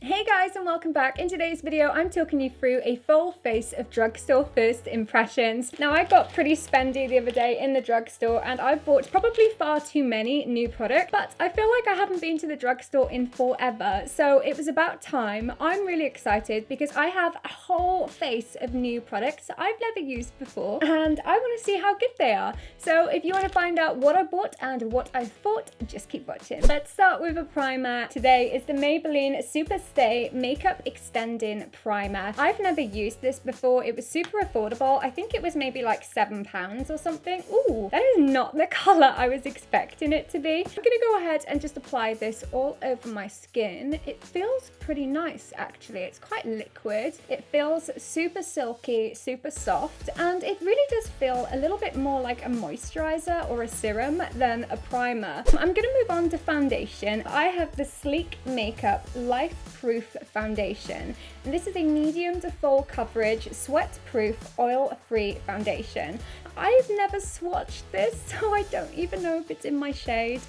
Hey guys, and welcome back. In today's video, I'm talking you through a full face of drugstore first impressions. Now, I got pretty spendy the other day in the drugstore and I bought probably far too many new products, but I feel like I haven't been to the drugstore in forever, so it was about time. I'm really excited because I have a whole face of new products I've never used before and I want to see how good they are. So if you want to find out what I bought and what I thought, just keep watching. Let's start with a primer. Today is the Maybelline Super Stay Makeup Extending Primer. I've never used this before. It was super affordable. I think it was maybe like £7 or something. Ooh, that is not the color I was expecting it to be. I'm gonna go ahead and just apply this all over my skin. It feels pretty nice actually. It's quite liquid. It feels super silky, super soft, and it really does feel a little bit more like a moisturizer or a serum than a primer. I'm gonna move on to foundation. I have the Sleek Makeup Life Proof Foundation. And this is a medium to full coverage, sweat-proof, oil-free foundation. I've never swatched this, so I don't even know if it's in my shade.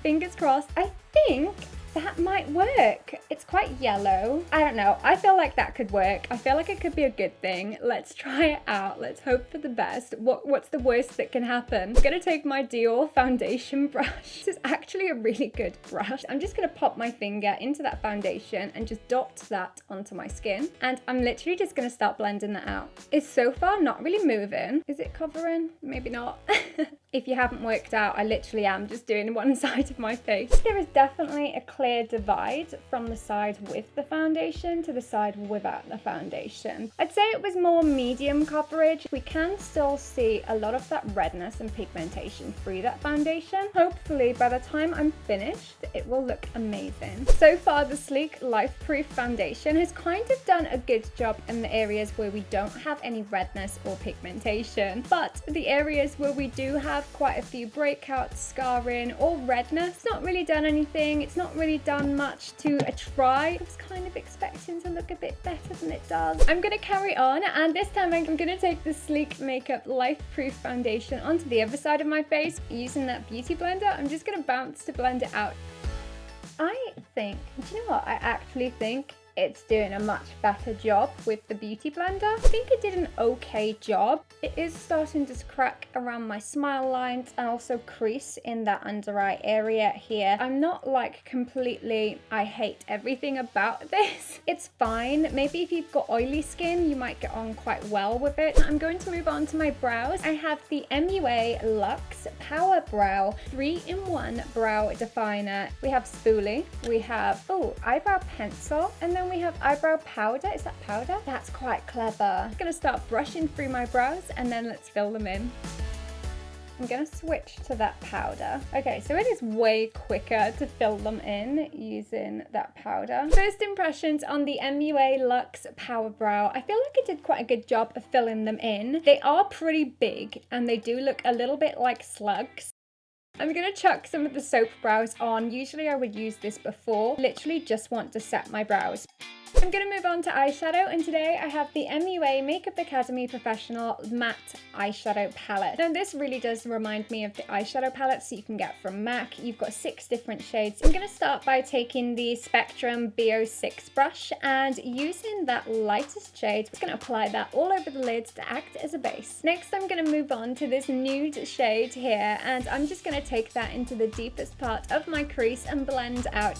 Fingers crossed. I think that might work. It's quite yellow. I don't know. I feel like that could work. I feel like it could be a good thing. Let's try it out. Let's hope for the best. What's the worst that can happen? I'm gonna take my Dior foundation brush. This is actually a really good brush. I'm just gonna pop my finger into that foundation and just dot that onto my skin. And I'm literally just gonna start blending that out. It's so far not really moving. Is it covering? Maybe not. If you haven't worked out, I literally am just doing one side of my face. There is definitely a clear divide from the side with the foundation to the side without the foundation. I'd say it was more medium coverage. We can still see a lot of that redness and pigmentation through that foundation. Hopefully by the time I'm finished, it will look amazing. So far, the Sleek Life Proof Foundation has kind of done a good job in the areas where we don't have any redness or pigmentation, but the areas where we do have quite a few breakouts, scarring, or redness, it's not really done anything. It's not really done much to a try. I was kind of expecting to look a bit better than it does. I'm gonna carry on, and this time I'm gonna take the Sleek Makeup Life Proof Foundation onto the other side of my face using that beauty blender. I'm just gonna bounce to blend it out. I think, do you know what? I actually think it's doing a much better job with the beauty blender. I think it did an okay job. It is starting to crack around my smile lines and also crease in that under eye area here. I'm not like completely, I hate everything about this. It's fine. Maybe if you've got oily skin, you might get on quite well with it. I'm going to move on to my brows. I have the MUA Luxe Power Brow 3-in-1 Brow Definer. We have spoolie, we have, eyebrow pencil, and then we have eyebrow powder. Is that powder? That's quite clever. I'm gonna start brushing through my brows and then let's fill them in. I'm gonna switch to that powder. Okay, so it is way quicker to fill them in using that powder. First impressions on the MUA Luxe Power Brow. I feel like it did quite a good job of filling them in. They are pretty big and they do look a little bit like slugs. I'm gonna chuck some of the soap brows on. Usually I would use this before. Literally just want to set my brows. I'm gonna move on to eyeshadow, and today I have the MUA Makeup Academy Professional Matte Eyeshadow Palette. Now this really does remind me of the eyeshadow palettes that you can get from MAC. You've got 6 different shades. I'm gonna start by taking the Spectrum BO6 brush and using that lightest shade, I'm just gonna apply that all over the lids to act as a base. Next I'm gonna move on to this nude shade here, and I'm just gonna take that into the deepest part of my crease and blend out.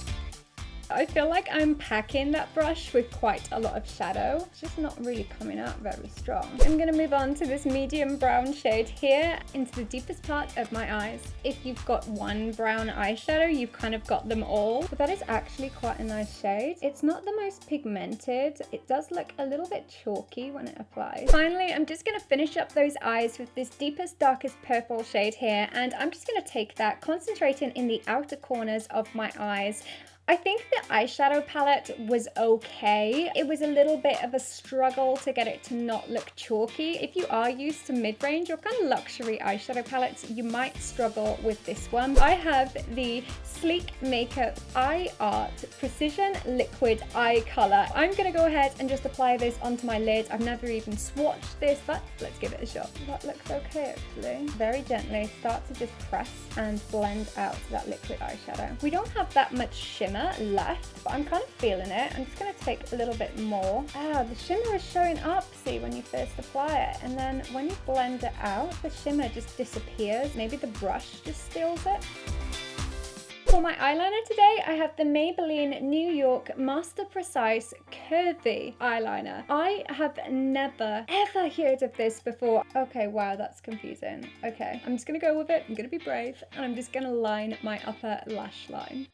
I feel like I'm packing that brush with quite a lot of shadow. It's just not really coming out very strong. I'm gonna move on to this medium brown shade here into the deepest part of my eyes. If you've got one brown eyeshadow, you've kind of got them all. But that is actually quite a nice shade. It's not the most pigmented. It does look a little bit chalky when it applies. Finally, I'm just gonna finish up those eyes with this deepest, darkest purple shade here. And I'm just gonna take that, concentrating in the outer corners of my eyes. I think the eyeshadow palette was okay. It was a little bit of a struggle to get it to not look chalky. If you are used to mid-range or kind of luxury eyeshadow palettes, you might struggle with this one. I have the Sleek Makeup Eye Art Precision Liquid Eye Color. I'm gonna go ahead and just apply this onto my lid. I've never even swatched this, but let's give it a shot. That looks okay actually. Very gently start to just press and blend out that liquid eyeshadow. We don't have that much shimmer shimmer left, but I'm kind of feeling it. I'm just going to take a little bit more. The shimmer is showing up, see, when you first apply it. And then when you blend it out, the shimmer just disappears. Maybe the brush just steals it. For my eyeliner today, I have the Maybelline New York Master Precise Curvy eyeliner. I have never ever heard of this before. Okay, wow, that's confusing. Okay, I'm just gonna go with it. I'm gonna be brave, and I'm just gonna line my upper lash line.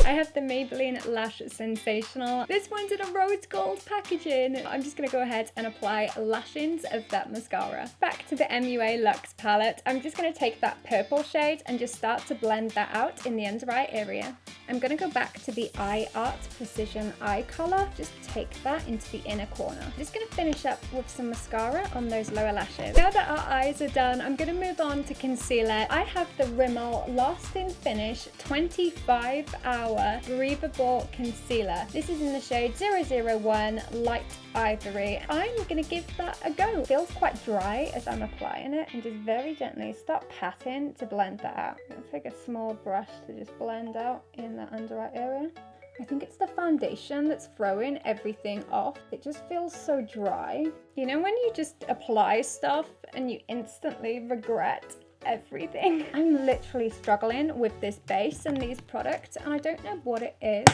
I have the Maybelline Lash Sensational. This one's in a rose gold packaging. I'm just gonna go ahead and apply lashings of that mascara. Back to the MUA Luxe palette. I'm just gonna take that purple shade and just start to blend that out in the under eye area. I'm gonna go back to the Eye Art Precision Eye Color. Just take that into the inner corner. I'm just gonna finish up with some mascara on those lower lashes. Now that our eyes are done, I'm gonna move on to concealer. I have the Rimmel Lasting Finish 25-Hour Breathable Concealer. This is in the shade 001 Light Ivory. I'm gonna give that a go. It feels quite dry as I'm applying it, and just very gently start patting to blend that out. I'm gonna take a small brush to just blend out in the under eye area. I think it's the foundation that's throwing everything off. It just feels so dry. You know when you just apply stuff and you instantly regret everything? I'm literally struggling with this base and these products, and I don't know what it is.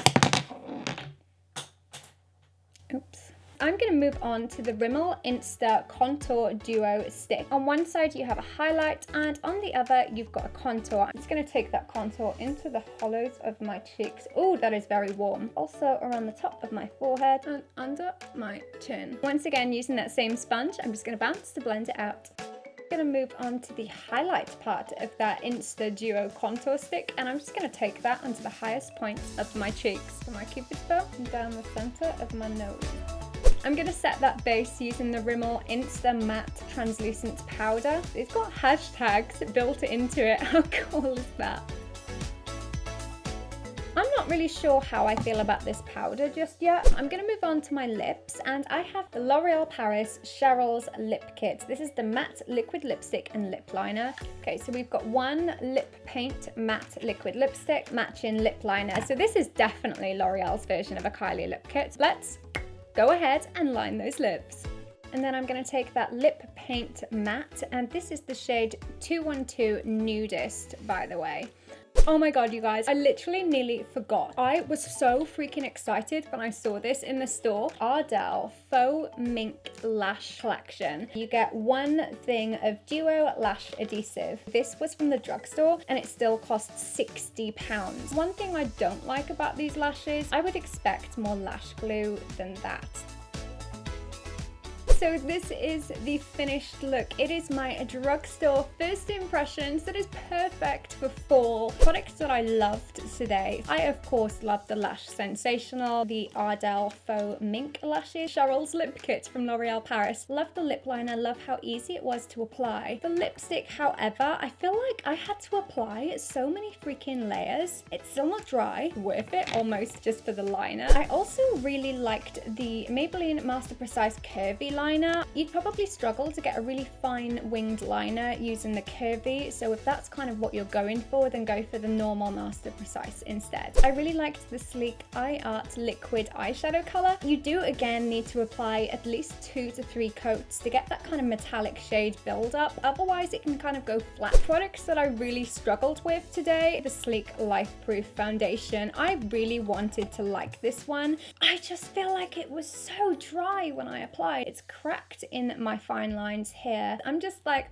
Oops. I'm going to move on to the Rimmel Insta Contour Duo Stick. On one side you have a highlight, and on the other you've got a contour. I'm just going to take that contour into the hollows of my cheeks. Oh, that is very warm. Also around the top of my forehead and under my chin. Once again, using that same sponge, I'm just going to bounce to blend it out. I'm going to move on to the highlight part of that Insta Duo Contour Stick, and I'm just going to take that onto the highest points of my cheeks, from my cupid's bow and down the center of my nose. I'm going to set that base using the Rimmel Insta Matte Translucent Powder. It's got hashtags built into it. How cool is that? I'm not really sure how I feel about this powder just yet. I'm going to move on to my lips, and I have the L'Oreal Paris Cheryl's Lip Kit. This is the matte liquid lipstick and lip liner. Okay, so we've got one lip paint matte liquid lipstick, matching lip liner. So this is definitely L'Oreal's version of a Kylie lip kit. Let's go ahead and line those lips. And then I'm going to take that lip paint matte, and this is the shade 212 Nudist, by the way. Oh my god, you guys, I literally nearly forgot. I was so freaking excited when I saw this in the store. Ardell Faux Mink Lash Collection. You get one thing of duo lash adhesive. This was from the drugstore, and it still costs £60. One thing I don't like about these lashes, I would expect more lash glue than that. So this is the finished look. It is my drugstore first impressions that is perfect for fall. Products that I loved today. I of course love the Lash Sensational, the Ardell Faux Mink Lashes, Cheryl's Lip Kit from L'Oreal Paris. Love the lip liner, love how easy it was to apply. The lipstick, however, I feel like I had to apply so many freaking layers. It's still not dry, worth it almost just for the liner. I also really liked the Maybelline Master Precise Curvy liner. You'd probably struggle to get a really fine winged liner using the curvy, so if that's kind of what you're going for, then go for the normal Master Precise instead. I really liked the sleek Eye Art liquid eyeshadow color. You do again need to apply at least 2 to 3 coats to get that kind of metallic shade build up, otherwise it can kind of go flat. Products that I really struggled with today, the sleek Life Proof foundation. I really wanted to like this one. I just feel like it was so dry when I applied. It's cracked in my fine lines here. I'm just like,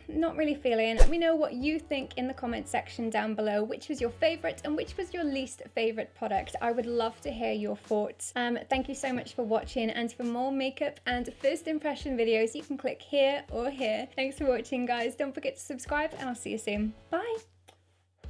not really feeling. Let me know what you think in the comment section down below. Which was your favorite and which was your least favorite product? I would love to hear your thoughts. Thank you so much for watching, and for more makeup and first impression videos, you can click here or here. Thanks for watching, guys. Don't forget to subscribe, and I'll see you soon. Bye.